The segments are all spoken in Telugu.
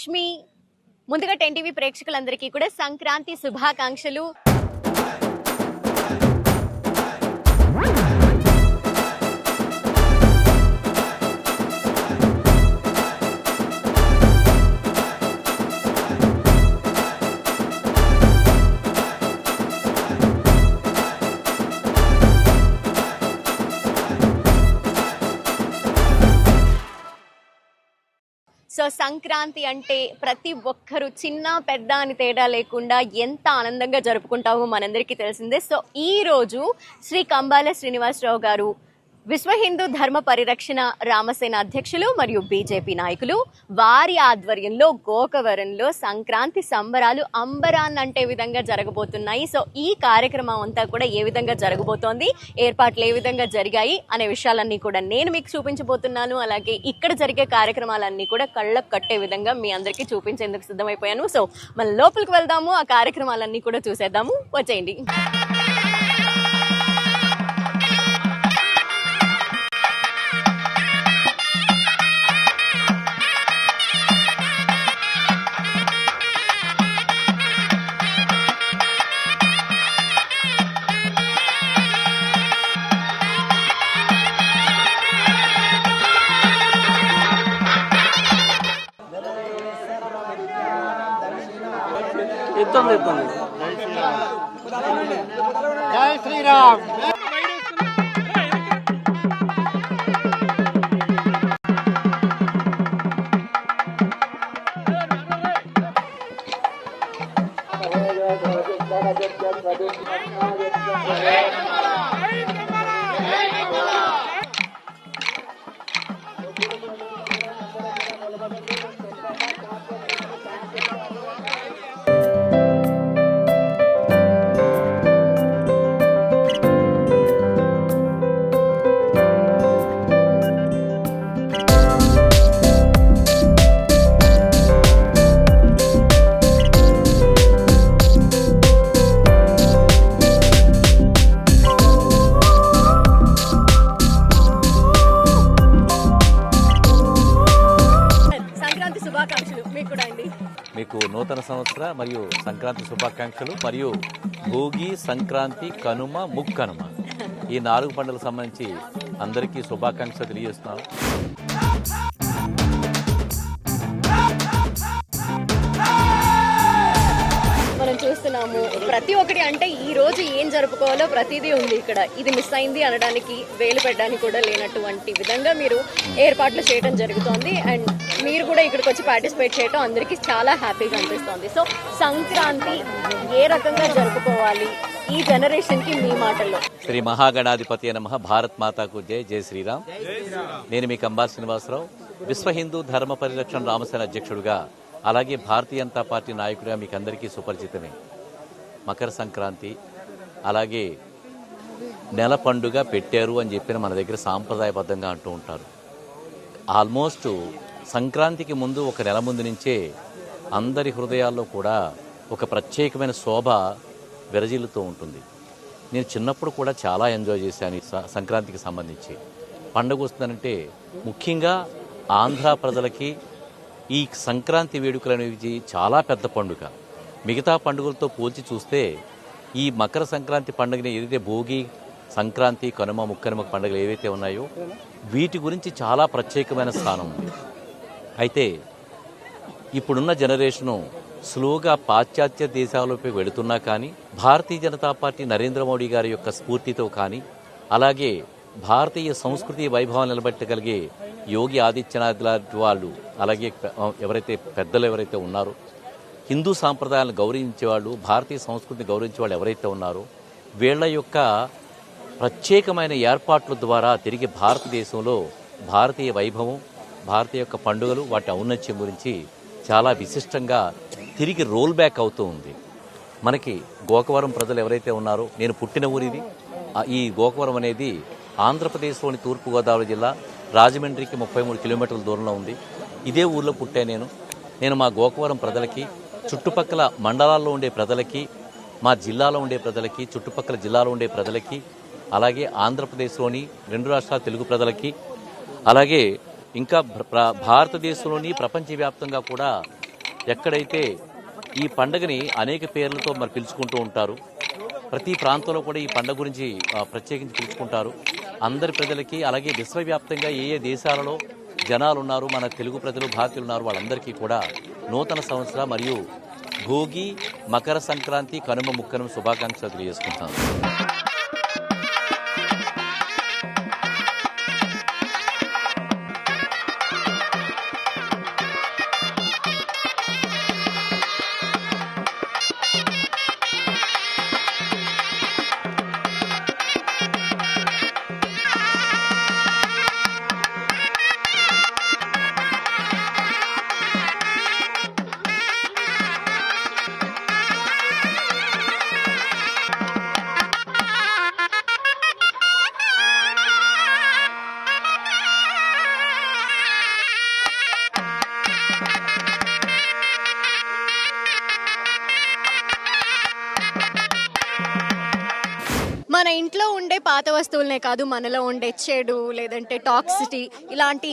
లక్ష్మి. ముందుగా 10 టీవీ ప్రేక్షకులందరికీ కూడా సంక్రాంతి శుభాకాంక్షలు. సో సంక్రాంతి అంటే ప్రతి ఒక్కరు చిన్న పెద్ద అని తేడా లేకుండా ఎంత ఆనందంగా జరుపుకుంటామో మనందరికీ తెలిసిందే. సో ఈ రోజు శ్రీ కంబాల శ్రీనివాసరావు గారు విశ్వ హిందూ ధర్మ పరిరక్షణ రామసేన అధ్యక్షులు మరియు బీజేపీ నాయకులు వారి ఆధ్వర్యంలో గోకవరంలో సంక్రాంతి సంబరాలు అంబరాన్నంటే విధంగా జరగబోతున్నాయి. సో ఈ కార్యక్రమం అంతా కూడా ఏ విధంగా జరగబోతోంది, ఏర్పాట్లు ఏ విధంగా జరిగాయి అనే విషయాలన్నీ కూడా నేను మీకు చూపించబోతున్నాను. అలాగే ఇక్కడ జరిగే కార్యక్రమాలన్నీ కూడా కళ్ళకు కట్టే విధంగా మీ అందరికీ చూపించేందుకు సిద్ధమైపోయాను. సో మనం లోపలికి వెళ్దాము, ఆ కార్యక్రమాలన్నీ కూడా చూసేద్దాము. వచ్చేయండి. జై శ్రీరామ్. మీకు నూతన సంవత్సర మరియు సంక్రాంతి శుభాకాంక్షలు మరియు భోగి, సంక్రాంతి, కనుమ, ముక్కనుమ ఈ 4 పండుగలకు సంబంధించి అందరికీ శుభాకాంక్షలు తెలియజేస్తున్నాను. మనం చూస్తున్నాము ప్రతి ఒక్కటి, అంటే ఈ రోజు ఏం జరుపుకోవాలో ప్రతిదీ ఉంది ఇక్కడ. ఇది మిస్ అయింది అనడానికి, వేలు పెట్టడానికి కూడా లేనటువంటి విధంగా మీరు ఏర్పాట్లు చేయడం జరుగుతోంది. అండ్ మీరు కూడా ఇక్కడికి వచ్చి పార్టిసిపేట్ చేయడం అందరికీ చాలా హ్యాపీగా అనిపిస్తోంది. సో సంక్రాంతి ఏ రకంగా జరుపుకోవాలి ఈ జనరేషన్ కి మీ మాటల్లో? శ్రీ మహాగణాధిపతి నమః. భారత్ మాతాకు జై. జై శ్రీరామ్. నేను మీ కంబాల శ్రీనివాసరావు, విశ్వ హిందూ ధర్మ పరిరక్షణ రామసేన అధ్యక్షుడుగా, అలాగే భారతీయ జనతా పార్టీ నాయకుడిగా మీకు అందరికీ సుపరిచితమే. మకర సంక్రాంతి అలాగే నెల పండుగ పెట్టారు అని చెప్పిన మన దగ్గర సాంప్రదాయబద్ధంగా అంటూ ఉంటారు. ఆల్మోస్ట్ సంక్రాంతికి ముందు ఒక నెల ముందు నుంచే అందరి హృదయాల్లో కూడా ఒక ప్రత్యేకమైన శోభ విరజిల్లుతూ ఉంటుంది. నేను చిన్నప్పుడు కూడా చాలా ఎంజాయ్ చేశాను ఈ సంక్రాంతికి సంబంధించి. పండుగ వస్తుందంటే ముఖ్యంగా ఆంధ్ర ప్రజలకి ఈ సంక్రాంతి వేడుకలు అనేవి చాలా పెద్ద పండుగ. మిగతా పండుగలతో పోల్చి చూస్తే ఈ మకర సంక్రాంతి పండుగని ఏదైతే భోగి, సంక్రాంతి, కనుమ, ముక్కనుమ పండుగలు ఏవైతే ఉన్నాయో వీటి గురించి చాలా ప్రత్యేకమైన స్థానం ఉంది. అయితే ఇప్పుడున్న జనరేషను స్లోగా పాశ్చాత్య దేశాలపై వెళుతున్నా కానీ, భారతీయ జనతా పార్టీ నరేంద్ర మోడీ గారి యొక్క స్ఫూర్తితో కానీ, అలాగే భారతీయ సంస్కృతి వైభవం నిలబెట్టగలిగే యోగి ఆదిత్యనాథ్ లాంటి వాళ్ళు, అలాగే ఎవరైతే పెద్దలు ఎవరైతే ఉన్నారో, హిందూ సాంప్రదాయాలను గౌరవించేవాళ్ళు, భారతీయ సంస్కృతిని గౌరవించే వాళ్ళు ఎవరైతే ఉన్నారో వీళ్ల యొక్క ప్రత్యేకమైన ఏర్పాట్ల ద్వారా తిరిగి భారతదేశంలో భారతీయ వైభవం, భారతీయ యొక్క పండుగలు, వాటి ఔన్నత్యం గురించి చాలా విశిష్టంగా తిరిగి రోల్ బ్యాక్ అవుతూ ఉంది. మనకి గోకవరం ప్రజలు ఎవరైతే ఉన్నారో, నేను పుట్టిన ఊరిది. ఈ గోకవరం అనేది ఆంధ్రప్రదేశ్లోని తూర్పుగోదావరి జిల్లా రాజమండ్రికి 33 కిలోమీటర్ల దూరంలో ఉంది. ఇదే ఊర్లో పుట్టాను నేను. మా గోకవరం ప్రజలకి, చుట్టుపక్కల మండలాల్లో ఉండే ప్రజలకి, మా జిల్లాలో ఉండే ప్రజలకి, చుట్టుపక్కల జిల్లాలో ఉండే ప్రజలకి, అలాగే ఆంధ్రప్రదేశ్లోని 2 రాష్ట్రాల తెలుగు ప్రజలకి, అలాగే ఇంకా భారతదేశంలోని ప్రపంచవ్యాప్తంగా కూడా ఎక్కడైతే ఈ పండుగని అనేక పేర్లతో మరి పిలుచుకుంటూ ఉంటారు. ప్రతి ప్రాంతంలో కూడా ఈ పండుగ గురించి ప్రత్యేకించి పిలుచుకుంటారు. అందరి ప్రజలకి, అలాగే విశ్వవ్యాప్తంగా ఏ ఏ దేశాలలో జనాలు ఉన్నారు, మన తెలుగు ప్రజలు, భారతీయులు ఉన్నారు, వాళ్ళందరికీ కూడా నూతన సంవత్సర మరియు భోగి, మకర సంక్రాంతి, కనుమ, ముక్కనుమ శుభాకాంక్షలు తెలియజేసుకుంటాను. మన ఇంట్లో ఉండే పాత వస్తువులనే కాదు, మనలో ఉండే చెడు లేదంటే టాక్సిటీ ఇలాంటి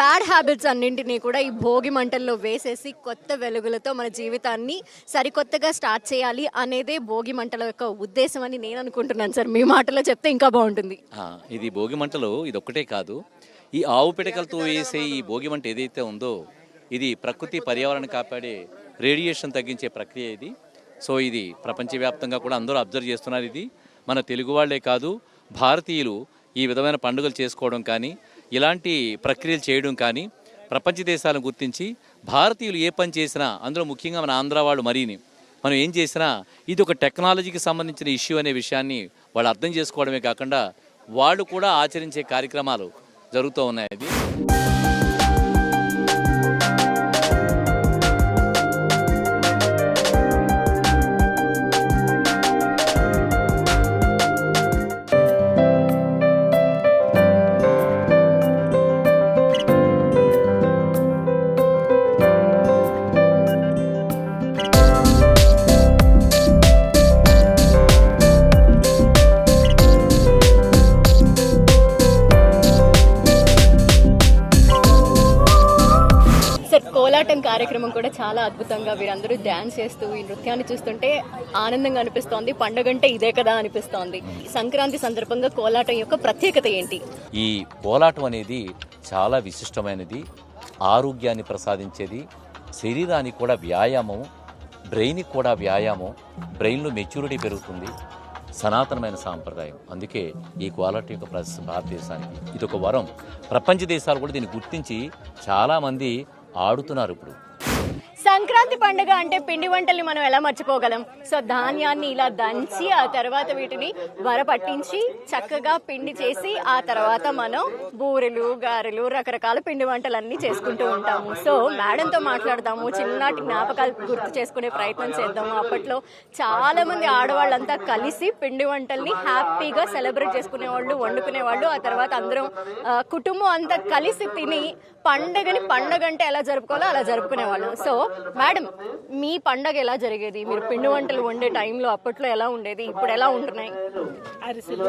బ్యాడ్ హ్యాబిట్స్ అన్నింటినీ కూడా ఈ భోగి మంటల్లో వేసేసి కొత్త వెలుగులతో మన జీవితాన్ని సరికొత్తగా స్టార్ట్ చేయాలి అనేదే భోగి మంటల యొక్క ఉద్దేశం అని నేను అనుకుంటున్నాను సార్. మీ మాటలో చెప్తే ఇంకా బాగుంటుంది. ఇది భోగి మంటలు ఇది ఒక్కటే కాదు, ఈ ఆవు పిడకలతో వేసే ఈ భోగి మంట ఏదైతే ఉందో ఇది ప్రకృతి పర్యావరణం కాపాడే రేడియేషన్ తగ్గించే ప్రక్రియ ఇది. సో ఇది ప్రపంచవ్యాప్తంగా కూడా అందరూ అబ్జర్వ్ చేస్తున్నారు. ఇది మన తెలుగు వాళ్లే కాదు, భారతీయులు ఈ విధమైన పండుగలు చేసుకోవడం కానీ, ఇలాంటి ప్రక్రియలు చేయడం కానీ ప్రపంచ దేశాలను గుర్తించి భారతీయులు ఏ పని చేసినా, అందులో ముఖ్యంగా మన ఆంధ్ర వాళ్ళు మరీని మనం ఏం చేసినా ఇది ఒక టెక్నాలజీకి సంబంధించిన ఇష్యూ అనే విషయాన్ని వాళ్ళు అర్థం చేసుకోవడమే కాకుండా వాళ్ళు కూడా ఆచరించే కార్యక్రమాలు జరుగుతూ ఉన్నాయి. అది కోలాటం కార్యక్రమం కూడా చాలా అద్భుతంగా వీరందరూ డ్యాన్స్ చేస్తూ ఈ నృత్యాన్ని చూస్తుంటే ఆనందంగా అనిపిస్తోంది. పండుగ అంటే ఇదే కదా అనిపిస్తోంది. సంక్రాంతి సందర్భంగా కోలాటం యొక్క ప్రత్యేకత ఏంటి? ఈ కోలాటం అనేది చాలా విశిష్టమైనది, ఆరోగ్యాన్ని ప్రసాదించేది, శరీరానికి కూడా వ్యాయామం, బ్రెయిన్కి కూడా వ్యాయామం, బ్రెయిన్లో మెచ్యూరిటీ పెరుగుతుంది, సనాతనమైన సాంప్రదాయం. అందుకే ఈ కోలాటం యొక్క ప్రశస్తి భారతదేశానికి ఇది ఒక వరం. ప్రపంచ దేశాలు కూడా దీన్ని గుర్తించి చాలామంది ఆడుతున్నారు ఇప్పుడు. సంక్రాంతి పండుగ అంటే పిండి వంటల్ని మనం ఎలా మర్చిపోగలం? సో ధాన్యాన్ని ఇలా దంచి ఆ తర్వాత వీటిని వరపట్టించి చక్కగా పిండి చేసి ఆ తర్వాత మనం బూరెలు, గారెలు, రకరకాల పిండి వంటలన్నీ చేసుకుంటూ ఉంటాము. సో మేడంతో మాట్లాడదాము, చిన్ననాటి జ్ఞాపకాలు గుర్తు చేసుకునే ప్రయత్నం చేద్దాము. అప్పట్లో చాలా మంది ఆడవాళ్ళంతా కలిసి పిండి వంటల్ని హ్యాపీగా సెలబ్రేట్ చేసుకునేవాళ్ళు, వండుకునేవాళ్ళు. ఆ తర్వాత అందరం కుటుంబం అంతా కలిసి తిని పండగని పండగ అంటే ఎలా జరుపుకోవాలో అలా జరుపుకునేవాళ్ళు. సో మేడం, మీ పండగ ఎలా జరిగేది? మీరు పిండి వంటలు వండే టైంలో అప్పట్లో ఎలా ఉండేది, ఇప్పుడు ఎలా ఉంటున్నాయి? అరిసెలు,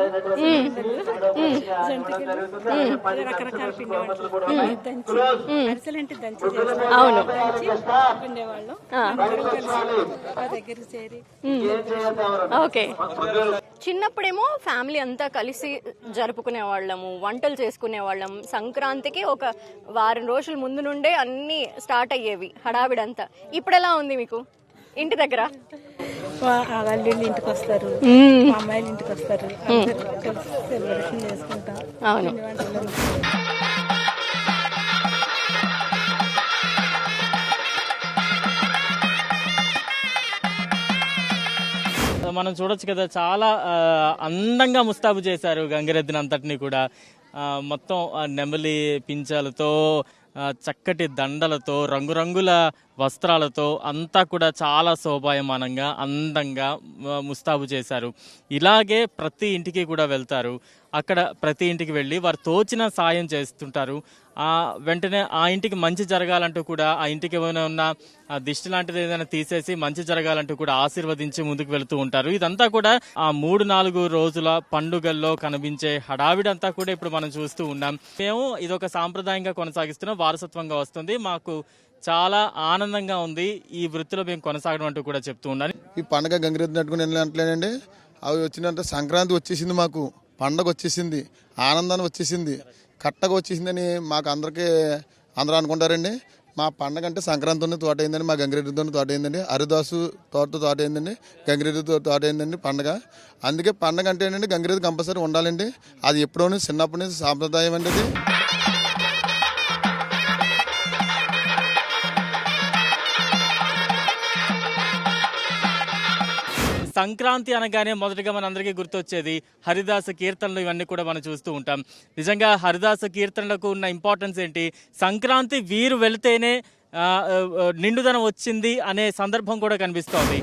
రకరకాల పిండి వంటలు దంచి, అరిసెలు అంటే దంచి చేస్తాం. అవును, ఉండేవాళ్ళం దగ్గర చేరి. ఓకే. చిన్నప్పుడేమో ఫ్యామిలీ అంతా కలిసి జరుపుకునే వాళ్ళము, వంటలు చేసుకునే వాళ్ళం. సంక్రాంతికి ఒక వారం రోజుల ముందు నుండే అన్ని స్టార్ట్ అయ్యేవి, హడావిడంతా. ఇప్పుడు ఎలా ఉంది మీకు ఇంటి దగ్గర? వాళ్ళు ఇంటికి వస్తారు, అమ్మాయిలు ఇంటికి వస్తారు, కలిసి సెలబ్రేషన్ చేసుకుంటాం. అవును. మనం చూడొచ్చు కదా, చాలా అందంగా ముస్తాబు చేశారు గంగిరెద్దుని అంతటినీ కూడా. మొత్తం నెమలి పించాలతో, చక్కటి దండలతో, రంగురంగుల వస్త్రాలతో అంతా కూడా చాలా శోభాయమానంగా అందంగా ముస్తాబు చేశారు. ఇలాగే ప్రతి ఇంటికి కూడా వెళ్తారు. అక్కడ ప్రతి ఇంటికి వెళ్ళి వారు తోచిన సాయం చేస్తుంటారు. వెంటనే ఆ ఇంటికి మంచి జరగాలంటూ కూడా ఆ ఇంటికి ఏమైనా ఉన్న దిష్టి లాంటిది ఏదైనా తీసేసి మంచి జరగాలంటూ కూడా ఆశీర్వదించి ముందుకు వెళుతూ ఉంటారు. ఇదంతా కూడా ఆ 3-4 రోజుల పండుగల్లో కనిపించే హడావిడంతా కూడా ఇప్పుడు మనం చూస్తూ ఉన్నాం. మేము ఇదొక సాంప్రదాయంగా కొనసాగిస్తున్నాం, వారసత్వంగా వస్తుంది, మాకు చాలా ఆనందంగా ఉంది ఈ వృత్తిలో మేము కొనసాగడం అంటూ కూడా చెప్తూ ఉన్నాను. ఈ పండగ గంగిరెద్దు నట్టుకుని వెళ్ళట్లేనండి. అవి వచ్చినంత సంక్రాంతి వచ్చేసింది, మాకు పండగ వచ్చేసింది, ఆనందాన్ని వచ్చేసింది, కట్టగా వచ్చేసిందని మాకు అందరూ అనుకుంటారండి. మా పండగ అంటే సంక్రాంతితో తోట అయిందండి, మా గంగిరెద్దుతో తోట అయిందండి, హరిదాసు తోటతో తోట అయిందండి, గంగిరెద్దుతో తోట అయిందండి పండగ. అందుకే పండగ అంటే ఏంటంటే గంగిరెద్దు కంపల్సరీ ఉండాలండి. అది ఎప్పుడో చిన్నప్పటి నుంచి సాంప్రదాయం అండి అది. సంక్రాంతి అనగానే మొదటగా మనందరికీ గుర్తొచ్చేది హరిదాస కీర్తనలు, ఇవన్నీ కూడా మనం చూస్తూ ఉంటాం. నిజంగా హరిదాస కీర్తనలకు ఉన్న ఇంపార్టెన్స్ ఏంటి, సంక్రాంతి వీరు వెళితేనే నిండుదనం వచ్చింది అనే సందర్భం కూడా కనిపిస్తోంది.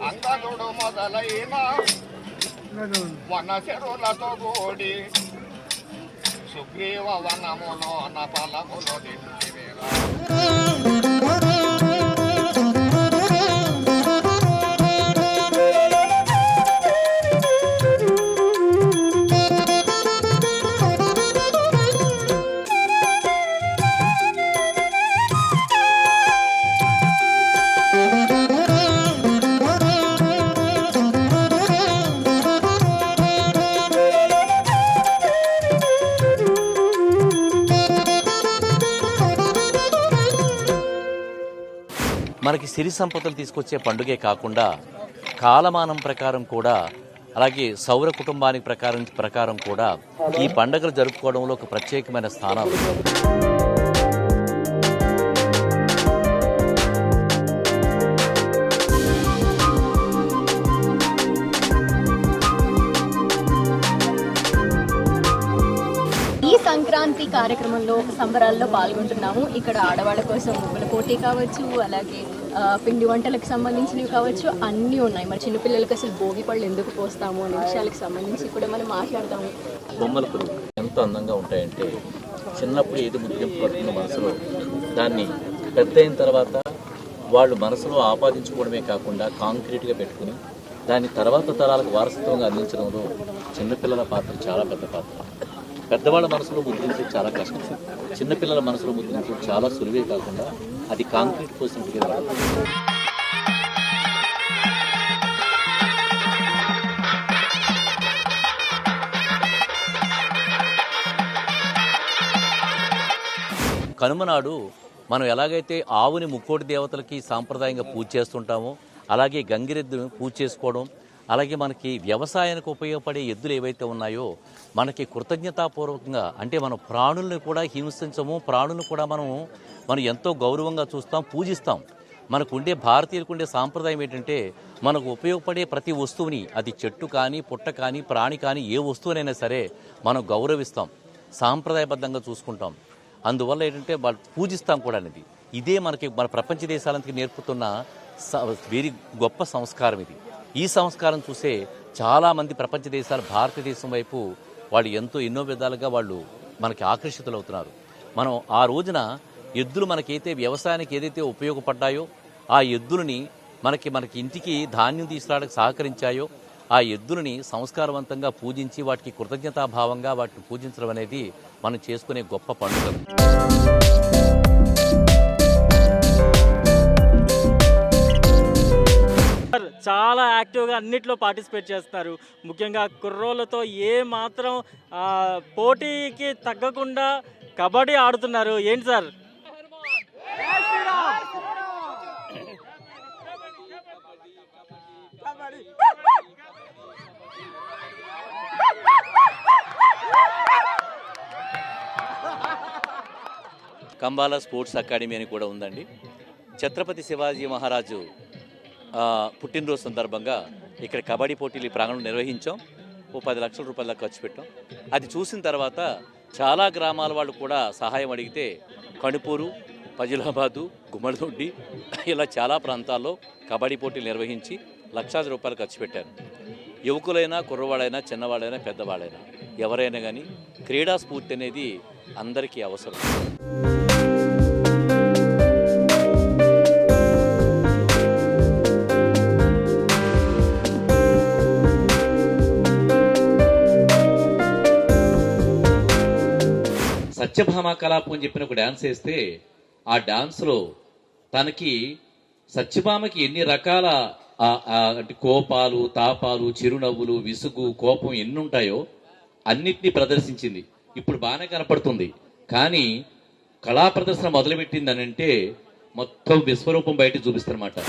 అంగదుడు మొదలైన వన చెరులతో కూడి సుగ్రీవ వనములో ఫలములో దించివేలా. మనకి సిరి సంపదలు తీసుకొచ్చే పండుగే కాకుండా కాలమానం ప్రకారం కూడా, అలాగే సౌర కుటుంబానికి ప్రకారం కూడా ఈ పండుగలు జరుపుకోవడంలో ఒక ప్రత్యేకమైన స్థానం. ఈ సంక్రాంతి కార్యక్రమంలో సంబరాల్లో పాల్గొంటున్నాము. ఇక్కడ ఆడవాళ్ళ కోసం ముగ్గుల పోటీ కావచ్చు, అలాగే పిండి వంటలకు సంబంధించినవి కావచ్చు, అన్నీ ఉన్నాయి. మరి చిన్నపిల్లలకి అసలు భోగి పళ్ళు ఎందుకు పోస్తాము అనే విషయాలకు సంబంధించి కూడా మనం మాట్లాడతాము. బొమ్మలు ఎంత అందంగా ఉంటాయంటే, చిన్నప్పుడు ఏది ముద్రింపు పడుతున్న మనసులో దాన్ని పెద్ద అయిన తర్వాత వాళ్ళు మనసులో ఆపాదించుకోవడమే కాకుండా కాంక్రీట్గా పెట్టుకుని దాన్ని తర్వాత తరాలకు వారసత్వంగా అందించడంలో చిన్నపిల్లల పాత్ర చాలా పెద్ద పాత్ర. పెద్దవాళ్ళ మనసులో ముద్రించడం చాలా కష్టం, చిన్నపిల్లల మనసులో ముద్రించడం చాలా సులువే కాకుండా అది కాంక్రీట్ కోసం కనుమనాడు మనం ఎలాగైతే ఆవుని ముక్కోటి దేవతలకి సాంప్రదాయంగా పూజ చేస్తుంటామో, అలాగే గంగిరెద్దును పూజ చేసుకోవడం, అలాగే మనకి వ్యవసాయానికి ఉపయోగపడే ఎద్దులు ఏవైతే ఉన్నాయో మనకి కృతజ్ఞతాపూర్వకంగా, అంటే మనం ప్రాణుల్ని కూడా హింసించము, ప్రాణులను కూడా మనం ఎంతో గౌరవంగా చూస్తాం, పూజిస్తాం. మనకు ఉండే భారతీయులకు ఉండే సాంప్రదాయం ఏంటంటే, మనకు ఉపయోగపడే ప్రతి వస్తువుని, అది చెట్టు కానీ పుట్ట కానీ ప్రాణి కానీ ఏ వస్తువునైనా సరే మనం గౌరవిస్తాం, సాంప్రదాయబద్ధంగా చూసుకుంటాం. అందువల్ల ఏంటంటే వాళ్ళు పూజిస్తాం కూడా అనేది. ఇదే మన ప్రపంచ దేశాలకి నేర్పుతున్న వెరీ గొప్ప సంస్కారం ఇది. ఈ సంస్కారం చూసే చాలామంది ప్రపంచ దేశాలు భారతదేశం వైపు వాళ్ళు ఎన్నో విధాలుగా వాళ్ళు మనకి ఆకర్షితులవుతున్నారు. మనం ఆ రోజున ఎద్దులు మనకైతే వ్యవసాయానికి ఏదైతే ఉపయోగపడ్డాయో, ఆ ఎద్దులని మనకి ఇంటికి ధాన్యం తీసుకురావడానికి సహకరించాయో, ఆ ఎద్దులని సంస్కారవంతంగా పూజించి వాటికి కృతజ్ఞతాభావంగా వాటిని పూజించడం అనేది మనం చేసుకునే గొప్ప పండుగ. చాలా యాక్టివ్గా అన్నిట్లో పార్టిసిపేట్ చేస్తారు. ముఖ్యంగా కుర్రోళ్ళతో ఏ మాత్రం పోటీకి తగ్గకుండా కబడ్డీ ఆడుతున్నారు. ఏంటి సార్? కంబాల స్పోర్ట్స్ అకాడమీ అని కూడా ఉందండి. ఛత్రపతి శివాజీ మహారాజు పుట్టినరోజు సందర్భంగా ఇక్కడ కబడ్డీ పోటీలు ప్రాంగణం నిర్వహించాం. 10 లక్షల రూపాయల ఖర్చు పెట్టాం. అది చూసిన తర్వాత చాలా గ్రామాల వాళ్ళు కూడా సహాయం అడిగితే కణుపూరు, ఫజిలాబాదు, గుమ్మడిదొడ్డి ఇలా చాలా ప్రాంతాల్లో కబడ్డీ పోటీలు నిర్వహించి లక్షాది రూపాయలు ఖర్చు పెట్టారు. యువకులైనా, కుర్రవాడైనా, చిన్నవాడైనా, పెద్దవాడైనా ఎవరైనా కానీ క్రీడా స్ఫూర్తి అనేది అందరికీ అవసరం. సత్యభామ కలాపం అని చెప్పిన ఒక డ్యాన్స్ వేస్తే ఆ డాన్స్లో తనకి సత్యభామకి ఎన్ని రకాల కోపాలు, తాపాలు, చిరునవ్వులు, విసుగు, కోపం ఎన్ని ఉంటాయో అన్నిటినీ ప్రదర్శించింది. ఇప్పుడు బాగానే కనపడుతుంది. కానీ కళా ప్రదర్శన మొదలుపెట్టింది అని అంటే మొత్తం విశ్వరూపం బయట చూపిస్తారన్నమాట.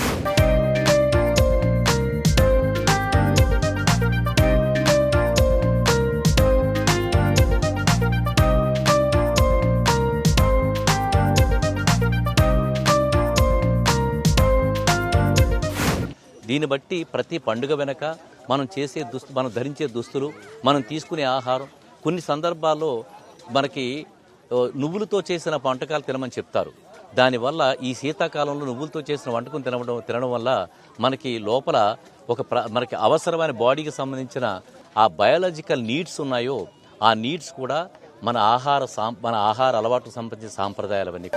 దీన్ని బట్టి ప్రతి పండుగ వెనక మనం చేసే మనం ధరించే దుస్తులు, మనం తీసుకునే ఆహారం, కొన్ని సందర్భాల్లో మనకి నువ్వులతో చేసిన వంటకాలు తినమని చెప్తారు. దానివల్ల ఈ శీతాకాలంలో నువ్వులతో చేసిన వంటకం తినడం వల్ల మనకి లోపల మనకి అవసరమైన బాడీకి సంబంధించిన ఆ బయాలజికల్ నీడ్స్ ఉన్నాయో ఆ నీడ్స్ కూడా మన ఆహార అలవాటు సంబంధించిన సాంప్రదాయాలు అవన్నీ.